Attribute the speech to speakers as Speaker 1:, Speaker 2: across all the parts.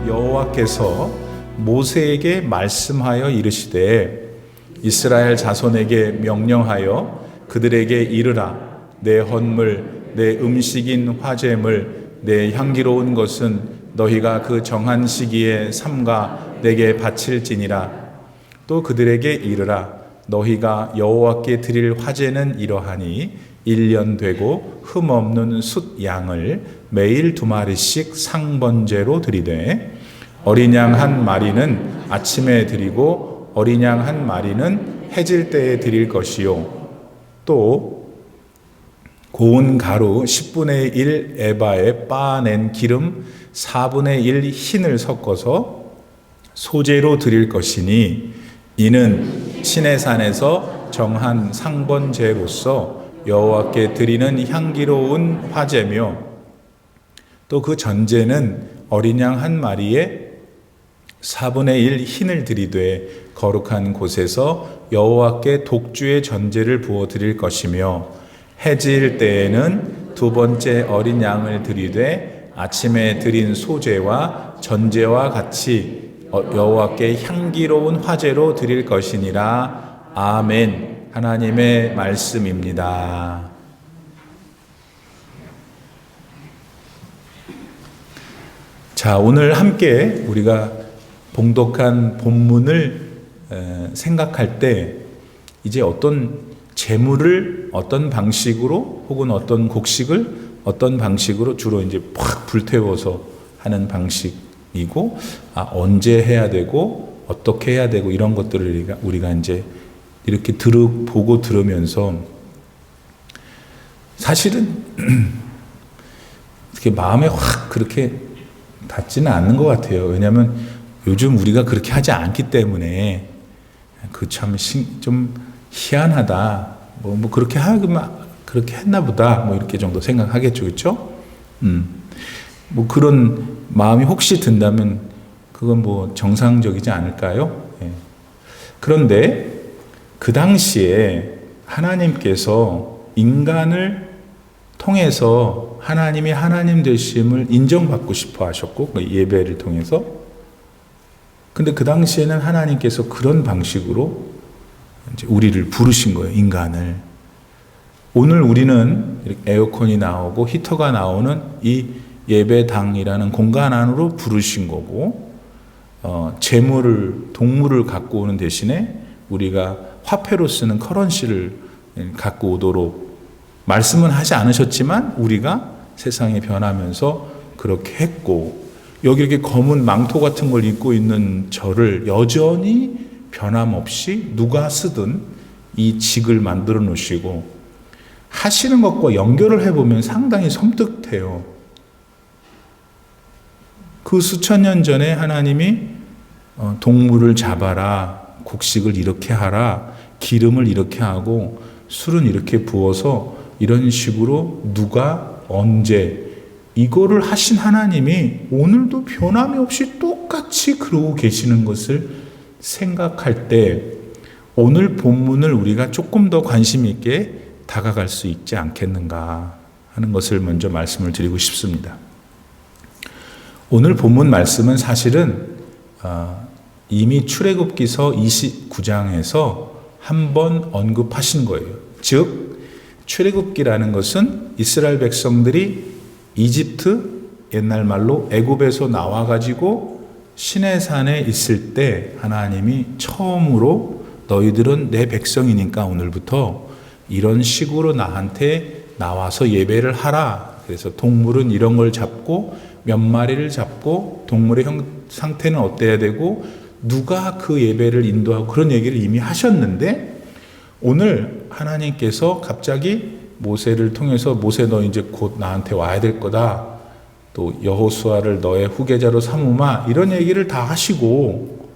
Speaker 1: 여호와께서 모세에게 말씀하여 이르시되 이스라엘 자손에게 명령하여 그들에게 이르라. 내 헌물 내 음식인 화제물 내 향기로운 것은 너희가 그 정한 시기에 삼가 내게 바칠지니라. 또 그들에게 이르라. 너희가 여호와께 드릴 화제는 이러하니 1년 되고 흠없는 숫 양을 매일 2마리씩 상번제로 드리되 어린 양 한 마리는 아침에 드리고 어린 양 한 마리는 해질 때에 드릴 것이요. 또 고운 가루 10분의 1 에바에 빻아낸 기름 4분의 1 흰을 섞어서 소제로 드릴 것이니 이는 시내산에서 정한 상번제로서 여호와께 드리는 향기로운 화제며 또 그 전제는 어린 양 한 마리에 4분의 1 흰을 드리되 거룩한 곳에서 여호와께 독주의 전제를 부어 드릴 것이며 해질 때에는 2번째 어린 양을 드리되 아침에 드린 소제와 전제와 같이 여호와께 향기로운 화제로 드릴 것이니라. 아멘. 하나님의 말씀입니다. 자, 오늘 함께 우리가 봉독한 본문을 생각할 때 이제 어떤 제물을 어떤 방식으로 혹은 어떤 곡식을 어떤 방식으로 주로 이제 팍 불태워서 하는 방식이고 언제 해야 되고 어떻게 해야 되고 이런 것들을 우리가 이제 이렇게 보고 들으면서 사실은 이렇게 마음에 확 그렇게 닿지는 않는 것 같아요. 왜냐하면 요즘 우리가 그렇게 하지 않기 때문에 그 참 좀 희한하다. 뭐 그렇게 하기만 그렇게 했나 보다. 뭐 이렇게 정도 생각하겠죠, 그렇죠? 뭐 그런 마음이 혹시 든다면 그건 뭐 정상적이지 않을까요? 예. 그런데 그 당시에 하나님께서 인간을 통해서 하나님이 하나님 되심을 인정받고 싶어 하셨고 그 예배를 통해서. 근데 그 당시에는 하나님께서 그런 방식으로 이제 우리를 부르신 거예요, 인간을. 오늘 우리는 에어컨이 나오고 히터가 나오는 이 예배당이라는 공간 안으로 부르신 거고, 동물을 갖고 오는 대신에 우리가 화폐로 쓰는 커런시를 갖고 오도록 말씀은 하지 않으셨지만 우리가 세상에 변하면서 그렇게 했고, 여기 이렇게 검은 망토 같은 걸 입고 있는 저를 여전히 변함없이 누가 쓰든 이 직을 만들어 놓으시고 하시는 것과 연결을 해보면 상당히 섬뜩해요. 그 수천 년 전에 하나님이 동물을 잡아라, 곡식을 이렇게 하라, 기름을 이렇게 하고 술은 이렇게 부어서 이런 식으로 누가 언제 이거를 하신 하나님이 오늘도 변함이 없이 똑같이 그러고 계시는 것을 생각할 때 오늘 본문을 우리가 조금 더 관심 있게 다가갈 수 있지 않겠는가 하는 것을 먼저 말씀을 드리고 싶습니다. 오늘 본문 말씀은 사실은 이미 출애굽기서 29장에서 한번 언급하신 거예요. 즉 출애굽기라는 것은 이스라엘 백성들이 이집트, 옛날 말로 애굽에서 나와가지고 시내산에 있을 때 하나님이 처음으로 너희들은 내 백성이니까 오늘부터 이런 식으로 나한테 나와서 예배를 하라. 그래서 동물은 이런 걸 잡고 몇 마리를 잡고 동물의 상태는 어때야 되고 누가 그 예배를 인도하고 그런 얘기를 이미 하셨는데 오늘 하나님께서 갑자기 모세를 통해서 모세 너 이제 곧 나한테 와야 될 거다. 또 여호수아를 너의 후계자로 삼으마 이런 얘기를 다 하시고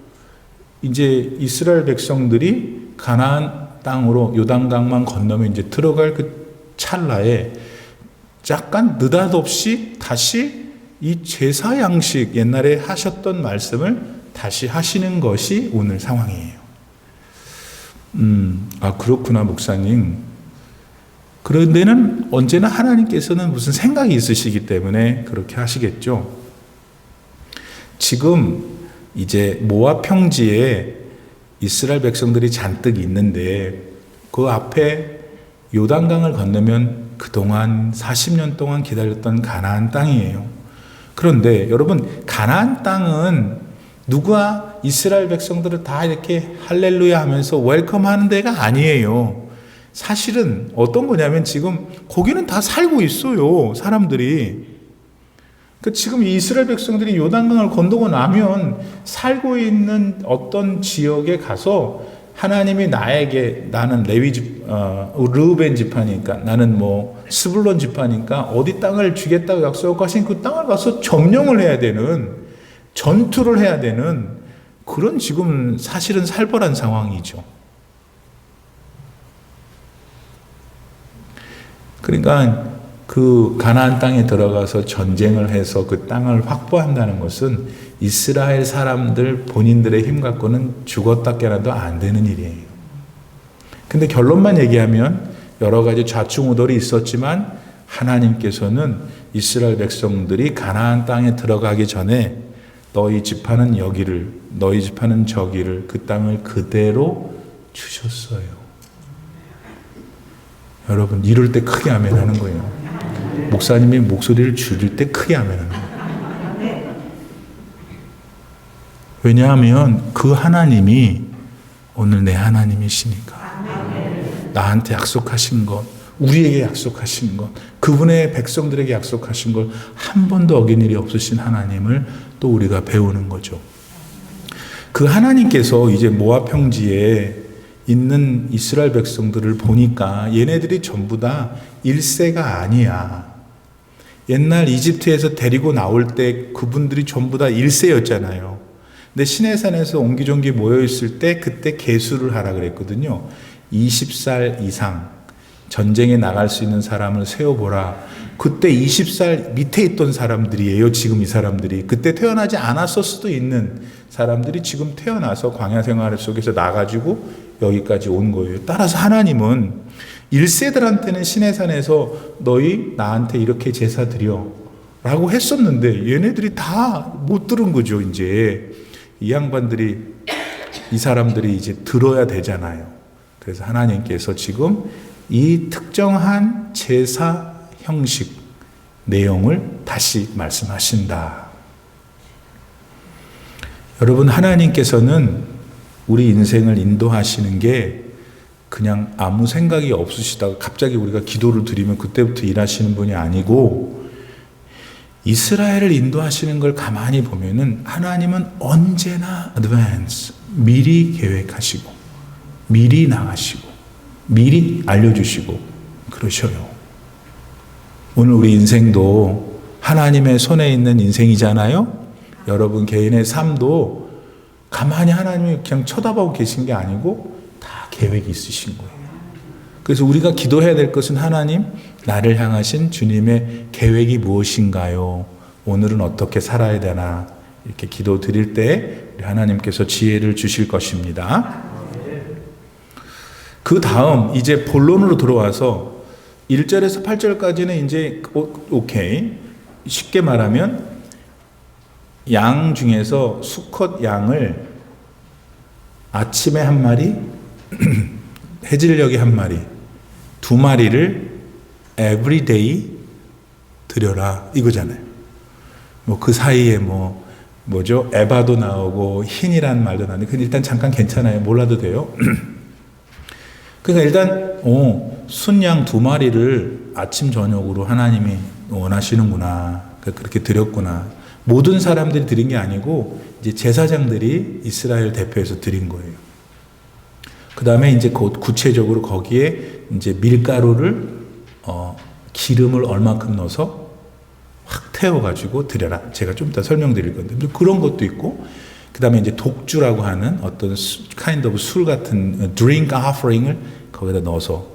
Speaker 1: 이제 이스라엘 백성들이 가나안 땅으로 요단강만 건너면 이제 들어갈 그 찰나에 약간 느닷없이 다시 이 제사 양식 옛날에 하셨던 말씀을 다시 하시는 것이 오늘 상황이에요. 그렇구나 목사님. 그런데는 언제나 하나님께서는 무슨 생각이 있으시기 때문에 그렇게 하시겠죠. 지금 이제 모압 평지에 이스라엘 백성들이 잔뜩 있는데 그 앞에 요단강을 건너면 그동안 40년 동안 기다렸던 가나안 땅이에요. 그런데 여러분, 가나안 땅은 누가 이스라엘 백성들을 다 이렇게 할렐루야 하면서 웰컴 하는 데가 아니에요. 사실은 어떤 거냐면 지금 거기는 다 살고 있어요, 사람들이. 지금 이스라엘 백성들이 요단강을 건너고 나면 살고 있는 어떤 지역에 가서 하나님이 나에게, 나는 레위 집, 르우벤 지파니까, 나는 뭐 스불론 지파니까 어디 땅을 주겠다고 약속하신 그 땅을 가서 점령을 해야 되는, 전투를 해야 되는 그런 지금 사실은 살벌한 상황이죠. 그러니까 그 가나안 땅에 들어가서 전쟁을 해서 그 땅을 확보한다는 것은 이스라엘 사람들 본인들의 힘 갖고는 죽었다 깨나도 안 되는 일이에요. 근데 결론만 얘기하면 여러 가지 좌충우돌이 있었지만 하나님께서는 이스라엘 백성들이 가나안 땅에 들어가기 전에 너희 지파는 여기를, 너희 지파는 저기를, 그 땅을 그대로 주셨어요. 여러분, 이럴 때 크게 아멘 하는 거예요. 목사님이 목소리를 줄일 때 크게 아멘 하는 거예요. 왜냐하면 그 하나님이 오늘 내 하나님이시니까. 나한테 약속하신 것, 우리에게 약속하신 것, 그분의 백성들에게 약속하신 걸 한 번도 어긴 일이 없으신 하나님을 또 우리가 배우는 거죠. 그 하나님께서 이제 모압 평지에 있는 이스라엘 백성들을 보니까 얘네들이 전부 다 1세가 아니야. 옛날 이집트에서 데리고 나올 때 그분들이 전부 다 1세였잖아요. 근데 시내산에서 옹기종기 모여있을 때 그때 계수를 하라 그랬거든요. 20살 이상 전쟁에 나갈 수 있는 사람을 세워보라. 그때 20살 밑에 있던 사람들이에요. 지금 이 사람들이. 그때 태어나지 않았을 수도 있는 사람들이 지금 태어나서 광야 생활 속에서 나가지고 여기까지 온 거예요. 따라서 하나님은 1세들한테는 시내산에서 너희 나한테 이렇게 제사 드려 라고 했었는데 얘네들이 다 못 들은 거죠. 이제 이 양반들이, 이 사람들이 이제 들어야 되잖아요. 그래서 하나님께서 지금 이 특정한 제사 형식 내용을 다시 말씀하신다. 여러분, 하나님께서는 우리 인생을 인도하시는 게 그냥 아무 생각이 없으시다가 갑자기 우리가 기도를 드리면 그때부터 일하시는 분이 아니고, 이스라엘을 인도하시는 걸 가만히 보면은 하나님은 언제나 advance, 미리 계획하시고 미리 나가시고 미리 알려주시고 그러셔요. 오늘 우리 인생도 하나님의 손에 있는 인생이잖아요. 여러분 개인의 삶도 가만히 하나님이 그냥 쳐다보고 계신 게 아니고 다 계획이 있으신 거예요. 그래서 우리가 기도해야 될 것은 하나님, 나를 향하신 주님의 계획이 무엇인가요? 오늘은 어떻게 살아야 되나? 이렇게 기도 드릴 때 하나님께서 지혜를 주실 것입니다. 그 다음 이제 본론으로 들어와서 1절에서 8절까지는 이제 오케이. 쉽게 말하면 양 중에서 수컷 양을 아침에 한 마리, 해질녘에 한 마리, 2마리를 everyday 드려라 이거잖아요. 뭐 그 사이에 뭐죠? 에바도 나오고 흰이라는 말도 나오는데 근데 일단 잠깐 괜찮아요. 몰라도 돼요. 그러니까 일단 순양 2마리를 아침 저녁으로 하나님이 원하시는구나. 그렇게 드렸구나. 모든 사람들이 드린 게 아니고 이제 제사장들이 이스라엘 대표해서 드린 거예요. 그 다음에 이제 구체적으로 거기에 이제 밀가루를 기름을 얼마큼 넣어서 확 태워가지고 드려라. 제가 좀 이따 설명드릴 건데 그런 것도 있고, 그 다음에 이제 독주라고 하는 어떤 kind of 술 같은 drink offering을 거기다 넣어서,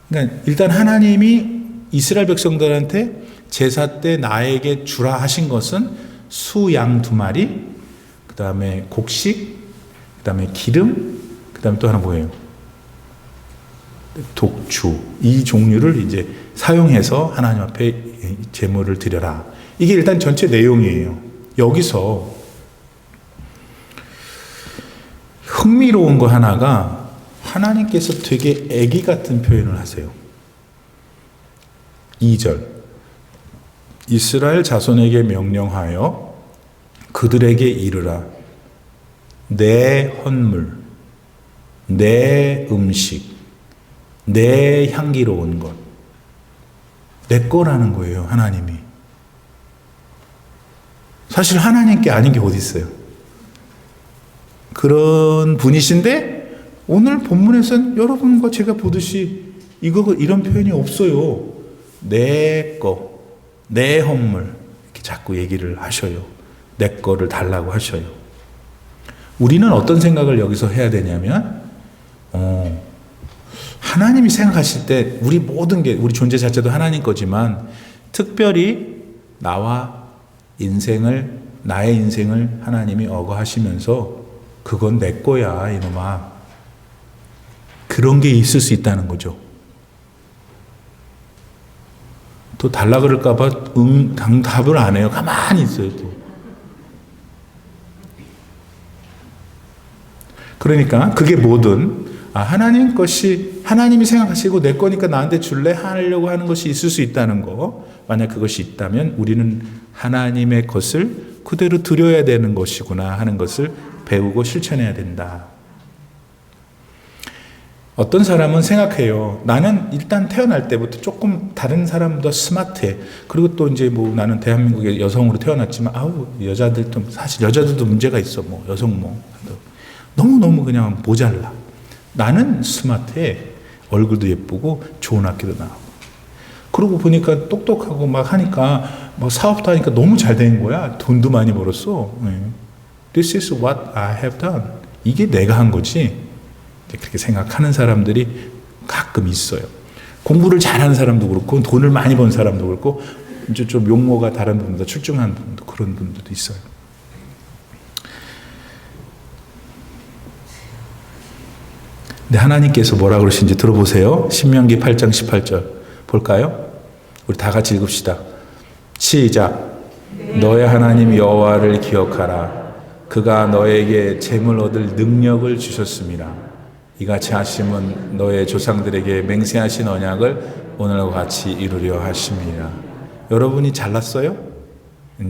Speaker 1: 그러니까 일단 하나님이 이스라엘 백성들한테 제사 때 나에게 주라 하신 것은 수양 2마리, 그 다음에 곡식, 그 다음에 기름, 그 다음에 또 하나 뭐예요? 독주. 이 종류를 이제 사용해서 하나님 앞에 제물을 드려라. 이게 일단 전체 내용이에요. 여기서 흥미로운 거 하나가 하나님께서 되게 애기 같은 표현을 하세요. 2절. 이스라엘 자손에게 명령하여 그들에게 이르라. 내 헌물, 내 음식, 내 향기로운 것. 내 거라는 거예요, 하나님이. 사실 하나님께 아닌 게 어디 있어요? 그런 분이신데 오늘 본문에서는 여러분과 제가 보듯이 이런 표현이 없어요. 내 거, 내 헌물 이렇게 자꾸 얘기를 하셔요. 내 거를 달라고 하셔요. 우리는 어떤 생각을 여기서 해야 되냐면 하나님이 생각하실 때 우리 모든 게 우리 존재 자체도 하나님 거지만 특별히 나의 인생을 하나님이 억어하시면서 그건 내 거야 이놈아. 그런 게 있을 수 있다는 거죠. 또 달라 그럴까 봐 답을 안 해요. 가만히 있어요. 또. 그러니까 그게 뭐든 하나님 것이 하나님이 생각하시고 내 거니까 나한테 줄래 하려고 하는 것이 있을 수 있다는 거. 만약 그것이 있다면 우리는 하나님의 것을 그대로 드려야 되는 것이구나 하는 것을 배우고 실천해야 된다. 어떤 사람은 생각해요. 나는 일단 태어날 때부터 조금 다른 사람보다 스마트해. 그리고 또 이제 뭐 나는 대한민국의 여성으로 태어났지만 여자들도 사실 여자들도 문제가 있어. 여성 너무너무 그냥 모자라. 나는 스마트해. 얼굴도 예쁘고 좋은 학교도 나오고. 그러고 보니까 똑똑하고 막 하니까 사업도 하니까 너무 잘 된 거야. 돈도 많이 벌었어. This is what I have done. 이게 내가 한 거지. 그렇게 생각하는 사람들이 가끔 있어요. 공부를 잘하는 사람도 그렇고 돈을 많이 번 사람도 그렇고 이제 좀 용모가 다른 분보다 출중한 분도 그런 분들도 있어요. 근데 하나님께서 뭐라 그러신지 들어보세요. 신명기 8장 18절 볼까요? 우리 다 같이 읽읍시다. 시작. 너의 하나님 여호와를 기억하라. 그가 너에게 재물 얻을 능력을 주셨습니다. 이같이 하심은 너의 조상들에게 맹세하신 언약을 오늘과 같이 이루려 하심이라. 여러분이 잘났어요?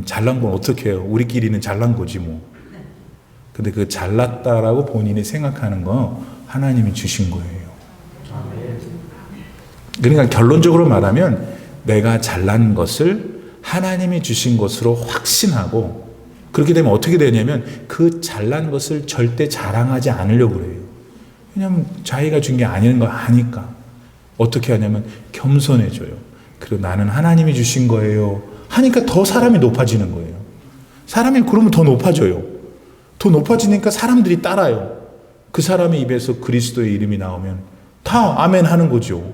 Speaker 1: 잘난 건 어떻게 해요? 우리끼리는 잘난 거지 뭐. 근데 그 잘났다라고 본인이 생각하는 거 하나님이 주신 거예요. 그러니까 결론적으로 말하면 내가 잘난 것을 하나님이 주신 것으로 확신하고 그렇게 되면 어떻게 되냐면 그 잘난 것을 절대 자랑하지 않으려고 그래요. 왜냐하면 자기가 준 게 아닌 거 아니까. 어떻게 하냐면 겸손해져요. 그리고 나는 하나님이 주신 거예요 하니까 더 사람이 높아지는 거예요. 사람이 그러면 더 높아져요. 더 높아지니까 사람들이 따라요. 그 사람의 입에서 그리스도의 이름이 나오면 다 아멘 하는 거죠.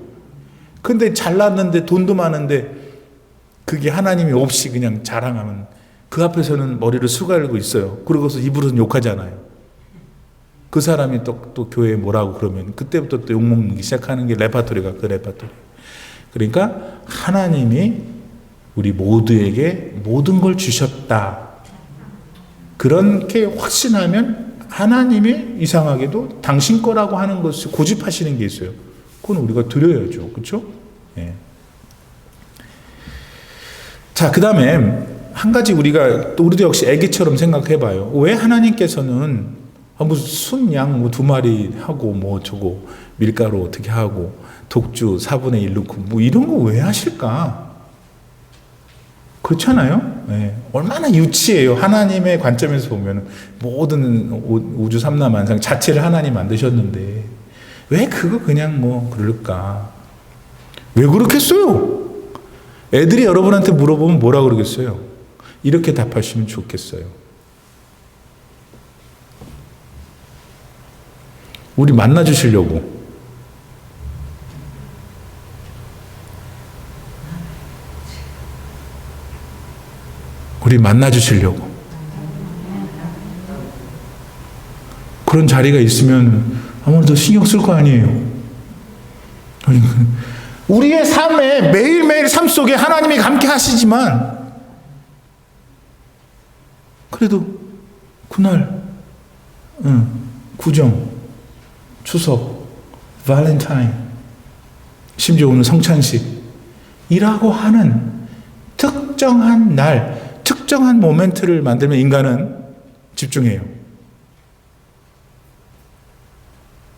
Speaker 1: 근데 잘났는데 돈도 많은데 그게 하나님이 없이 그냥 자랑하면 그 앞에서는 머리를 수갈고 있어요. 그러고서 입으로는 욕하잖아요. 그 사람이 또 교회에 뭐라고 그러면 그때부터 또 욕먹기 시작하는 게 레파토리가 그 레파토리. 그러니까 하나님이 우리 모두에게 모든 걸 주셨다. 그렇게 확신하면 하나님이 이상하게도 당신 거라고 하는 것을 고집하시는 게 있어요. 그건 우리가 드려야죠. 그렇죠? 예. 자, 그 다음에 한 가지 우리도 역시 애기처럼 생각해 봐요. 왜 하나님께서는 무슨 순 양 2마리 하고 저거 밀가루 어떻게 하고 독주 4분의 1 넣고 이런 거 왜 하실까? 그렇잖아요. 네. 얼마나 유치해요. 하나님의 관점에서 보면 모든 우주 삼라만상 자체를 하나님 만드셨는데 왜 그거 그냥 그럴까? 왜 그렇겠어요? 애들이 여러분한테 물어보면 뭐라 그러겠어요? 이렇게 답하시면 좋겠어요. 우리 만나주시려고. 우리 만나주시려고. 그런 자리가 있으면 아무래도 신경 쓸 거 아니에요. 우리의 삶에 매일매일 삶 속에 하나님이 함께 하시지만 그래도 그날 구정, 추석, 발렌타인, 심지어 오늘 성찬식이라고 하는 특정한 날, 특정한 모멘트를 만들면 인간은 집중해요.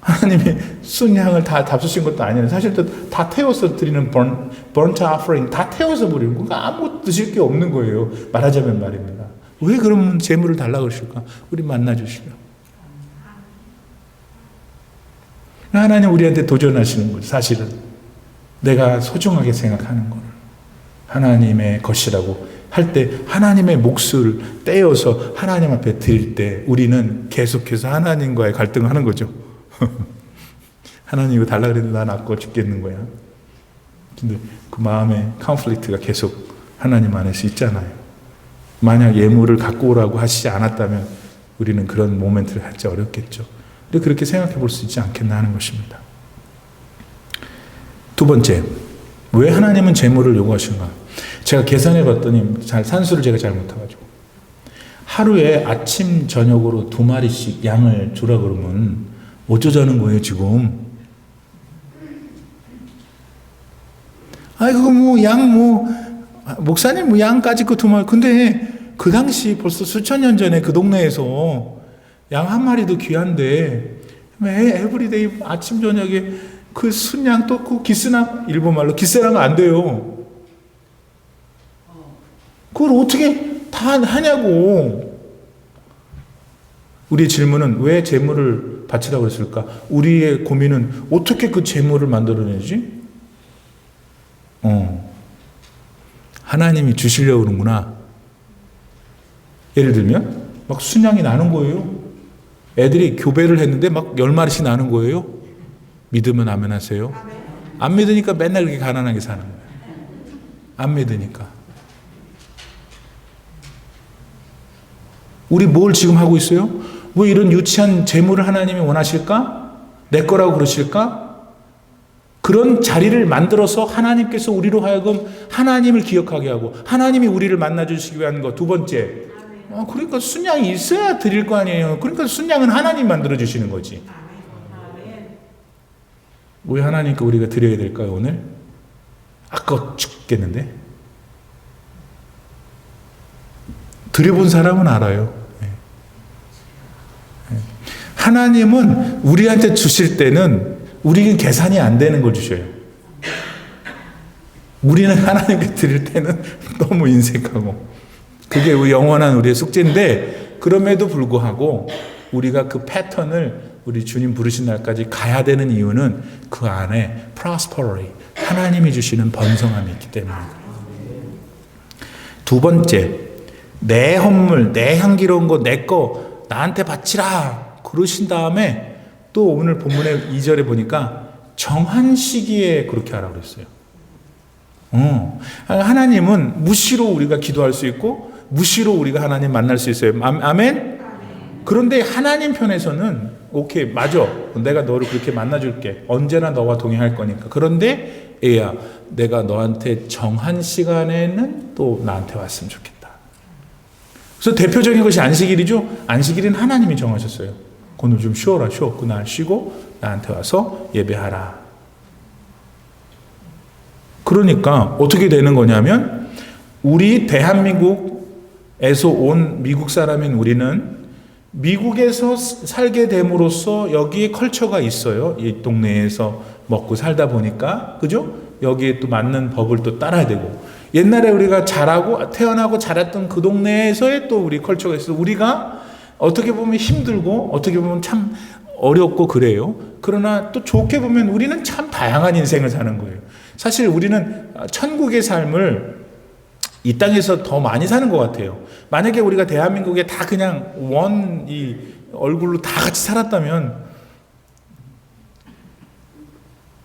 Speaker 1: 하나님이 순양을 다 잡수신 것도 아니에요. 사실 다 태워서 드리는 burnt offering 다 태워서 버리는 거. 그러니까 아무 드실 게 없는 거예요. 말하자면 말입니다. 왜 그러면 재물을 달라고 그러실까? 우리 만나 주시려. 하나님 우리한테 도전하시는 거죠. 사실은 내가 소중하게 생각하는 거를 하나님의 것이라고 할 때 하나님의 몫을 떼어서 하나님 앞에 드릴 때 우리는 계속해서 하나님과의 갈등을 하는 거죠. 하나님 이거 달라 그래도 난 아까워 죽겠는 거야. 근데 그 마음의 컨플릭트가 계속 하나님 안에서 있잖아요. 만약 예물을 갖고 오라고 하시지 않았다면 우리는 그런 모멘트를 할지 어렵겠죠. 근데 그렇게 생각해 볼 수 있지 않겠나 하는 것입니다. 두 번째, 왜 하나님은 제물을 요구하시는가? 제가 계산해 봤더니 산수를 제가 잘 못해가지고 하루에 아침 저녁으로 2마리씩 양을 주라 그러면 어쩌자는 거예요 지금? 그거 목사님 양까지 그 2마리. 근데 그 당시 벌써 수천 년 전에 그 동네에서 양 1마리도 귀한데 왜 에브리데이 아침 저녁에 그 순양 또 그 기스나, 일본말로 기스나면 안 돼요. 그걸 어떻게 다 하냐고. 우리의 질문은 왜 재물을 바치라고 그랬을까? 우리의 고민은 어떻게 그 재물을 만들어내지? 하나님이 주시려고 그러는구나. 예를 들면 막 순양이 나는 거예요. 애들이 교배를 했는데 막 10마리씩 나는 거예요. 믿으면 아멘 하세요. 안 믿으니까 맨날 그렇게 가난하게 사는 거예요. 안 믿으니까. 우리 뭘 지금 하고 있어요? 왜 이런 유치한 재물을 하나님이 원하실까? 내 거라고 그러실까? 그런 자리를 만들어서 하나님께서 우리로 하여금 하나님을 기억하게 하고 하나님이 우리를 만나주시기 위한 것. 두 번째, 그러니까 순양이 있어야 드릴 거 아니에요. 그러니까 순양은 하나님 만들어주시는 거지. 왜 하나님께 우리가 드려야 될까요 오늘? 아까워 죽겠는데? 드려본 사람은 알아요. 하나님은 우리한테 주실 때는 우리는 계산이 안 되는 걸 주셔요. 우리는 하나님께 드릴 때는 너무 인색하고 그게 영원한 우리의 숙제인데 그럼에도 불구하고 우리가 그 패턴을 우리 주님 부르신 날까지 가야 되는 이유는 그 안에 prosperity, 하나님이 주시는 번성함이 있기 때문입니다. 두 번째, 내 헌물, 내 향기로운 거, 내 거 나한테 바치라 그러신 다음에 또 오늘 본문의 2절에 보니까 정한 시기에 그렇게 하라고 그랬어요. 하나님은 무시로 우리가 기도할 수 있고 무시로 우리가 하나님 만날 수 있어요. 아멘? 그런데 하나님 편에서는 오케이, 맞아. 내가 너를 그렇게 만나줄게. 언제나 너와 동행할 거니까. 그런데 애야, 내가 너한테 정한 시간에는 또 나한테 왔으면 좋겠다. 그래서 대표적인 것이 안식일이죠. 안식일은 하나님이 정하셨어요. 오늘 좀 쉬어라, 쉬어. 그날 쉬고 나한테 와서 예배하라. 그러니까 어떻게 되는 거냐면 우리 대한민국에서 온 미국 사람인 우리는 미국에서 살게 됨으로써 여기에 컬처가 있어요. 이 동네에서 먹고 살다 보니까, 그죠? 여기에 또 맞는 법을 또 따라야 되고. 옛날에 우리가 자라고 태어나고 자랐던 그 동네에서의 또 우리 컬처가 있어요. 우리가 어떻게 보면 힘들고 어떻게 보면 참 어렵고 그래요. 그러나 또 좋게 보면 우리는 참 다양한 인생을 사는 거예요. 사실 우리는 천국의 삶을 이 땅에서 더 많이 사는 것 같아요. 만약에 우리가 대한민국에 다 그냥 이 얼굴로 다 같이 살았다면,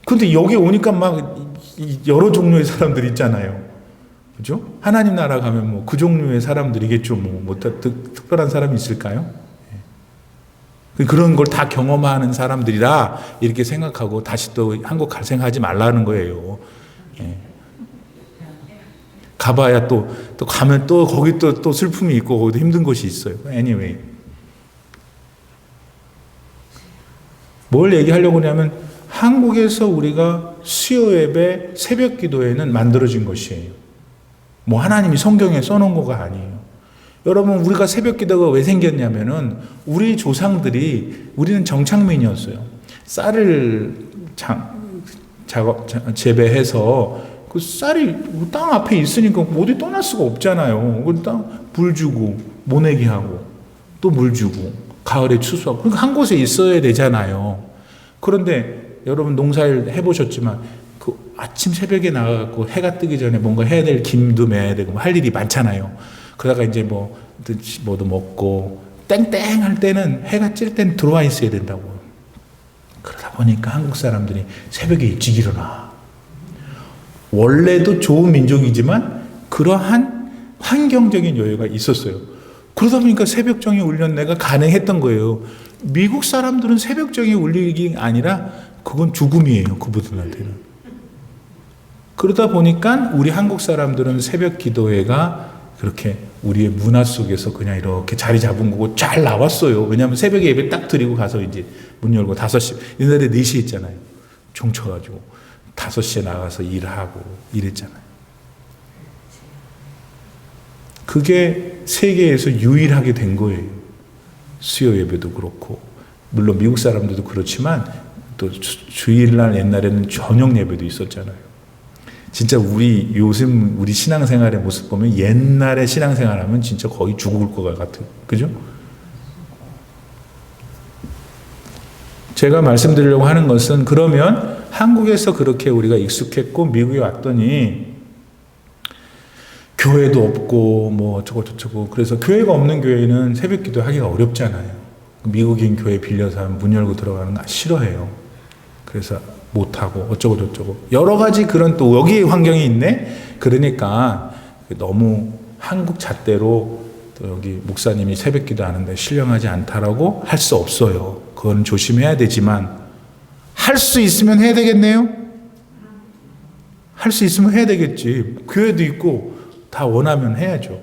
Speaker 1: 근데 여기 오니까 막 여러 종류의 사람들이 있잖아요. 그죠? 하나님 나라 가면 뭐 그 종류의 사람들이겠죠. 뭐 특별한 사람이 있을까요? 그런 걸 다 경험하는 사람들이라 이렇게 생각하고 다시 또 한국 갈 생각하지 말라는 거예요. 가봐야 또 가면 또 거기 또 슬픔이 있고 거기도 힘든 곳이 있어요. Anyway. 뭘 얘기하려고 하냐면 한국에서 우리가 수요 예배, 새벽 기도회는 만들어진 것이에요. 뭐 하나님이 성경에 써놓은 거가 아니에요. 여러분, 우리가 새벽 기도가 왜 생겼냐면은 우리 조상들이, 우리는 정착민이었어요. 쌀을 재배해서 그 쌀이 땅 앞에 있으니까 어디 떠날 수가 없잖아요. 그 땅 물 주고 모내기 하고 또 물 주고 가을에 추수하고, 그러니까 한 곳에 있어야 되잖아요. 그런데 여러분 농사일 해보셨지만 그 아침 새벽에 나가고 해가 뜨기 전에 뭔가 해야 될 김도 매야 되고 할 일이 많잖아요. 그러다가 이제 뭐도 먹고 땡땡 할 때는, 해가 찔 때는 들어와 있어야 된다고. 그러다 보니까 한국 사람들이 새벽에 일찍 일어나. 원래도 좋은 민족이지만 그러한 환경적인 여유가 있었어요. 그러다 보니까 새벽정이 울려 내가 가능했던 거예요. 미국 사람들은 새벽정이 울리기 아니라 그건 죽음이에요. 그분들한테는. 그러다 보니까 우리 한국 사람들은 새벽 기도회가 그렇게 우리의 문화 속에서 그냥 이렇게 자리 잡은 거고 잘 나왔어요. 왜냐하면 새벽에 예배 딱 드리고 가서 이제 문 열고 5시, 옛날에 4시 했잖아요. 종 쳐가지고 5시에 나가서 일하고 이랬잖아요. 그게 세계에서 유일하게 된 거예요. 수요 예배도 그렇고, 물론 미국 사람들도 그렇지만 또 주일날 옛날에는 저녁 예배도 있었잖아요. 진짜 요즘 우리 신앙생활의 모습 보면 옛날에 신앙생활하면 진짜 거의 죽을 것 같아요. 그죠? 제가 말씀드리려고 하는 것은, 그러면 한국에서 그렇게 우리가 익숙했고 미국에 왔더니 교회도 없고 뭐 어쩌고 저쩌고, 그래서 교회가 없는 교회는 새벽 기도 하기가 어렵잖아요. 미국인 교회 빌려서 문 열고 들어가는 거 싫어해요. 그래서 못하고 어쩌고 저쩌고 여러 가지 그런, 또 여기 환경이 있네. 그러니까 너무 한국 잣대로 또 여기 목사님이 새벽 기도하는데 신령하지 않다라고 할 수 없어요. 그건 조심해야 되지만 할 수 있으면 해야 되겠네요. 할 수 있으면 해야 되겠지. 교회도 있고 다 원하면 해야죠.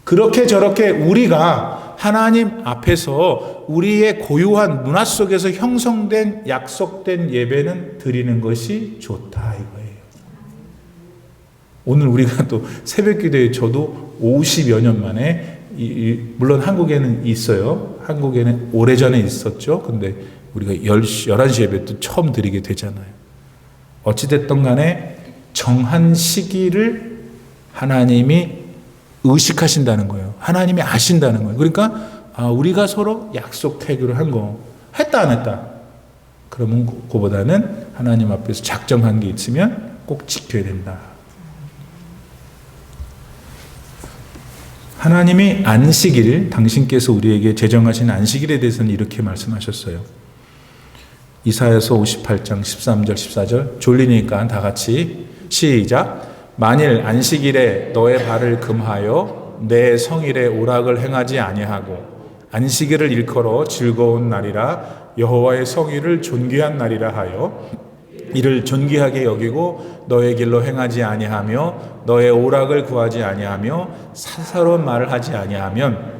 Speaker 1: 그렇게 저렇게 우리가 하나님 앞에서 우리의 고유한 문화 속에서 형성된 약속된 예배는 드리는 것이 좋다 이거예요. 오늘 우리가 또 새벽 기도에, 저도 50여 년 만에, 물론 한국에는 있어요. 한국에는 오래전에 있었죠. 근데 우리가 11시 예배도 처음 드리게 되잖아요. 어찌됐든 간에 정한 시기를 하나님이 의식하신다는 거예요. 하나님이 아신다는 거예요. 그러니까 우리가 서로 약속하기로 한 거, 했다 안 했다, 그러면 그보다는 하나님 앞에서 작정한 게 있으면 꼭 지켜야 된다. 하나님이 안식일, 당신께서 우리에게 제정하신 안식일에 대해서는 이렇게 말씀하셨어요. 이사야서 58장 13절 14절, 졸리니까 다 같이 시작. 만일 안식일에 너의 발을 금하여 내 성일에 오락을 행하지 아니하고 안식일을 일컬어 즐거운 날이라 여호와의 성일을 존귀한 날이라 하여 이를 존귀하게 여기고 너의 길로 행하지 아니하며 너의 오락을 구하지 아니하며 사사로운 말을 하지 아니하면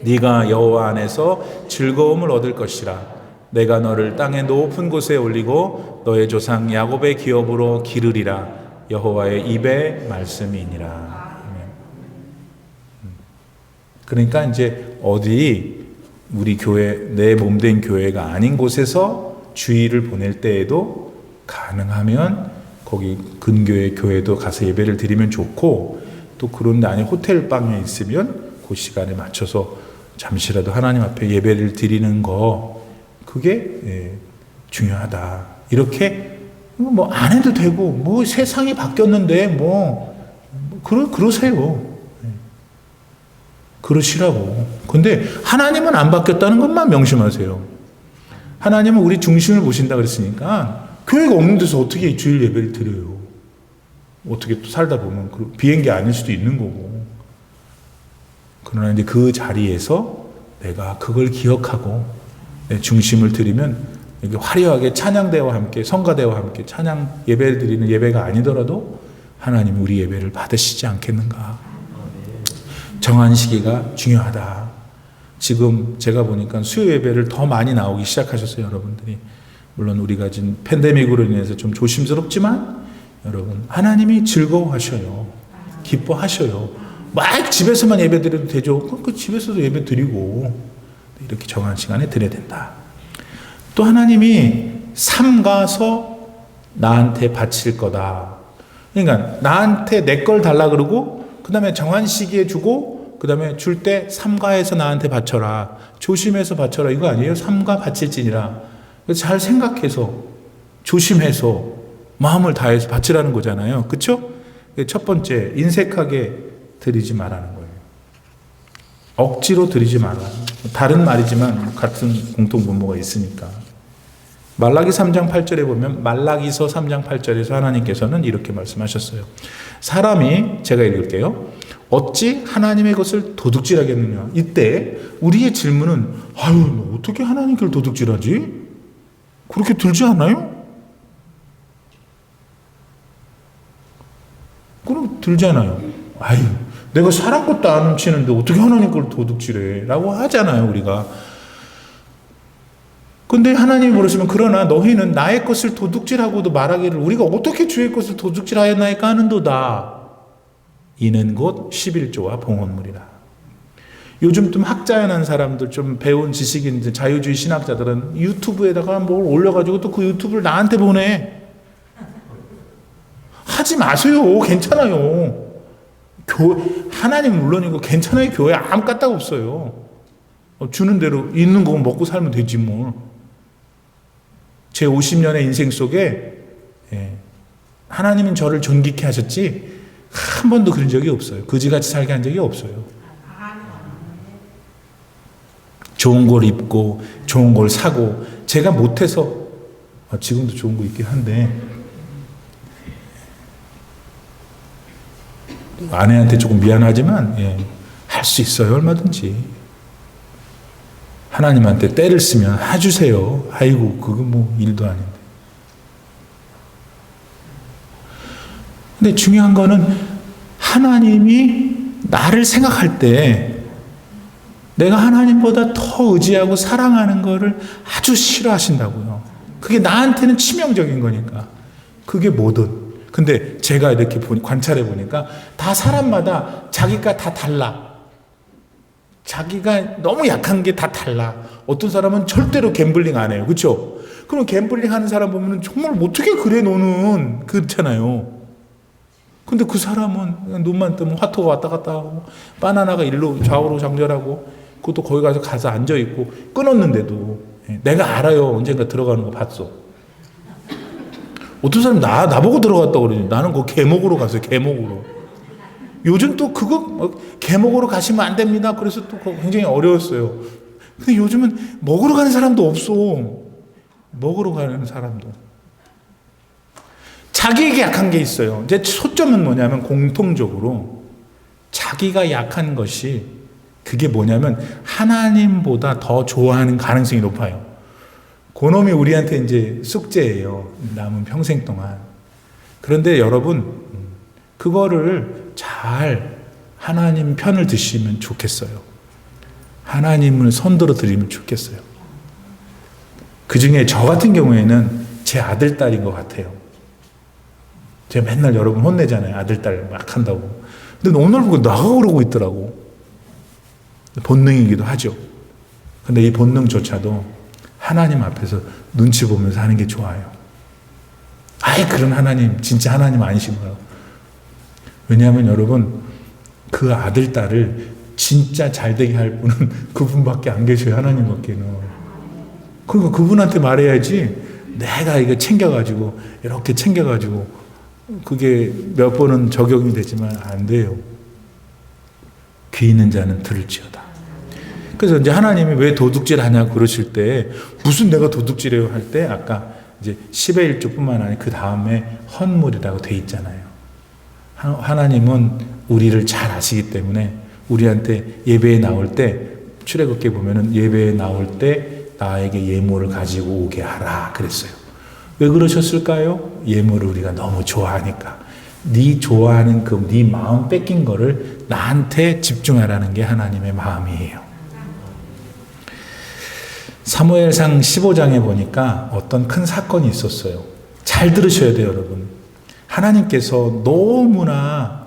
Speaker 1: 네가 여호와 안에서 즐거움을 얻을 것이라. 내가 너를 땅의 높은 곳에 올리고 너의 조상 야곱의 기업으로 기르리라. 여호와의 입의 말씀이니라. 그러니까 이제 어디 우리 교회, 내 몸된 교회가 아닌 곳에서 주일을 보낼 때에도 가능하면 거기 근교의 교회도 가서 예배를 드리면 좋고, 또 그런데 아니 호텔 방에 있으면 그 시간에 맞춰서 잠시라도 하나님 앞에 예배를 드리는 거, 그게 중요하다. 이렇게 뭐 안 해도 되고, 뭐 세상이 바뀌었는데 그러세요. 그러시라고. 근데 하나님은 안 바뀌었다는 것만 명심하세요. 하나님은 우리 중심을 보신다 그랬으니까 교회가 없는 데서 어떻게 주일 예배를 드려요. 어떻게 또 살다 보면 비행기 아닐 수도 있는 거고. 그러나 이제 그 자리에서 내가 그걸 기억하고 내 중심을 드리면, 이렇게 화려하게 찬양대와 함께, 성가대와 함께 찬양 예배를 드리는 예배가 아니더라도 하나님 우리 예배를 받으시지 않겠는가. 정한 시기가 중요하다. 지금 제가 보니까 수요 예배를 더 많이 나오기 시작하셨어요, 여러분들이. 물론 우리가 지금 팬데믹으로 인해서 좀 조심스럽지만 여러분, 하나님이 즐거워하셔요. 기뻐하셔요. 막 집에서만 예배 드려도 되죠. 그 집에서도 예배 드리고 이렇게 정한 시간에 드려야 된다. 또 하나님이 삼가서 나한테 바칠 거다. 그러니까 나한테 내 걸 달라 그러고 그 다음에 정한 시기에 주고 그 다음에 줄 때 삼가해서 나한테 바쳐라. 조심해서 바쳐라. 이거 아니에요? 삼가 바칠지니라. 잘 생각해서 조심해서 마음을 다해서 바치라는 거잖아요. 그렇죠? 첫 번째, 인색하게 드리지 말라는 거예요. 억지로 드리지 마라. 다른 말이지만 같은 공통 분모가 있으니까. 말라기 3장 8절에 보면 말라기서 3장 8절에서 하나님께서는 이렇게 말씀하셨어요. 사람이, 제가 읽을게요. 어찌 하나님의 것을 도둑질하겠느냐. 이때 우리의 질문은 아유, 너 어떻게 하나님 걸 도둑질하지? 그렇게 들지 않아요? 그럼 들잖아요. 아유, 내가 사람 것도 안 훔치는데 어떻게 하나님 걸 도둑질해? 라고 하잖아요, 우리가. 근데 하나님이 물으시면 그러나 너희는 나의 것을 도둑질하고도 말하기를 우리가 어떻게 주의 것을 도둑질하였나이까 하는도다. 이는 곧 11조와 봉헌물이라. 요즘 좀 학자연한 사람들, 좀 배운 지식인들, 자유주의 신학자들은 유튜브에다가 뭘 올려가지고 또 그 유튜브를 나한테 보내. 하지 마세요. 괜찮아요. 하나님 물론이고 괜찮아요. 교회 아무 까딱 없어요. 주는 대로 있는 거 먹고 살면 되지 뭘. 제 50년의 인생 속에 하나님은 저를 존귀케 하셨지 한 번도 그런 적이 없어요. 그지같이 살게 한 적이 없어요. 좋은 걸 입고 좋은 걸 사고 제가 못해서 지금도 좋은 거 있긴 한데 아내한테 조금 미안하지만 할 수 있어요. 얼마든지. 하나님한테 때를 쓰면 해주세요. 아이고 그거 뭐 일도 아닌데. 근데 중요한 거는 하나님이 나를 생각할 때 내가 하나님보다 더 의지하고 사랑하는 거를 아주 싫어하신다고요. 그게 나한테는 치명적인 거니까. 그게 뭐든. 근데 제가 이렇게 관찰해 보니까 다 사람마다 자기가 다 달라. 자기가 너무 약한 게 다 달라. 어떤 사람은 절대로 갬블링 안 해요. 그렇죠? 그럼 갬블링 하는 사람 보면 정말 어떻게 그래 너는 그렇잖아요. 근데 그 사람은 눈만 뜨면 화토가 왔다 갔다 하고 바나나가 일로 좌우로 장렬하고 그것도 거기 가서 앉아 있고 끊었는데도 내가 알아요. 언젠가 들어가는 거 봤어. 어떤 사람 나보고 들어갔다고 그러지. 나는 그 개목으로 갔어요. 개목으로. 요즘 또 그거 개목으로 가시면 안 됩니다. 그래서 또 굉장히 어려웠어요. 근데 요즘은 먹으러 가는 사람도 없어. 먹으러 가는 사람도. 자기에게 약한 게 있어요. 이제 초점은 뭐냐면 공통적으로 자기가 약한 것이 그게 뭐냐면 하나님보다 더 좋아하는 가능성이 높아요. 그놈이 우리한테 이제 숙제예요. 남은 평생 동안. 그런데 여러분 그거를 잘 하나님 편을 드시면 좋겠어요. 하나님을 손들어 드리면 좋겠어요. 그 중에 저 같은 경우에는 제 아들, 딸인 것 같아요. 제가 맨날 여러분 혼내잖아요. 아들, 딸 막 한다고. 근데 오늘 보고 나가 그러고 있더라고. 본능이기도 하죠. 근데 이 본능조차도 하나님 앞에서 눈치 보면서 하는 게 좋아요. 아이, 그런 하나님, 진짜 하나님 아니신 거예요. 왜냐하면 여러분, 그 아들, 딸을 진짜 잘되게 할 분은 그분밖에 안 계셔요. 하나님밖에는. 그러니까 그분한테 말해야지 내가 이거 챙겨가지고, 이렇게 챙겨가지고, 그게 몇 번은 적용이 되지만 안 돼요. 귀 있는 자는 들을지어다. 그래서 이제 하나님이 왜 도둑질 하냐고 그러실 때, 무슨 내가 도둑질해요 할 때, 아까 이제 10의 1조뿐만 아니라 그 다음에 헌물이라고 돼 있잖아요. 하나님은 우리를 잘 아시기 때문에 우리한테 예배에 나올 때, 출애굽기에 보면은 예배에 나올 때 나에게 예물을 가지고 오게 하라 그랬어요. 왜 그러셨을까요? 예물을 우리가 너무 좋아하니까. 네 좋아하는 그 네 마음 뺏긴 거를 나한테 집중하라는 게 하나님의 마음이에요. 사무엘상 15장에 보니까 어떤 큰 사건이 있었어요. 잘 들으셔야 돼요, 여러분. 하나님께서 너무나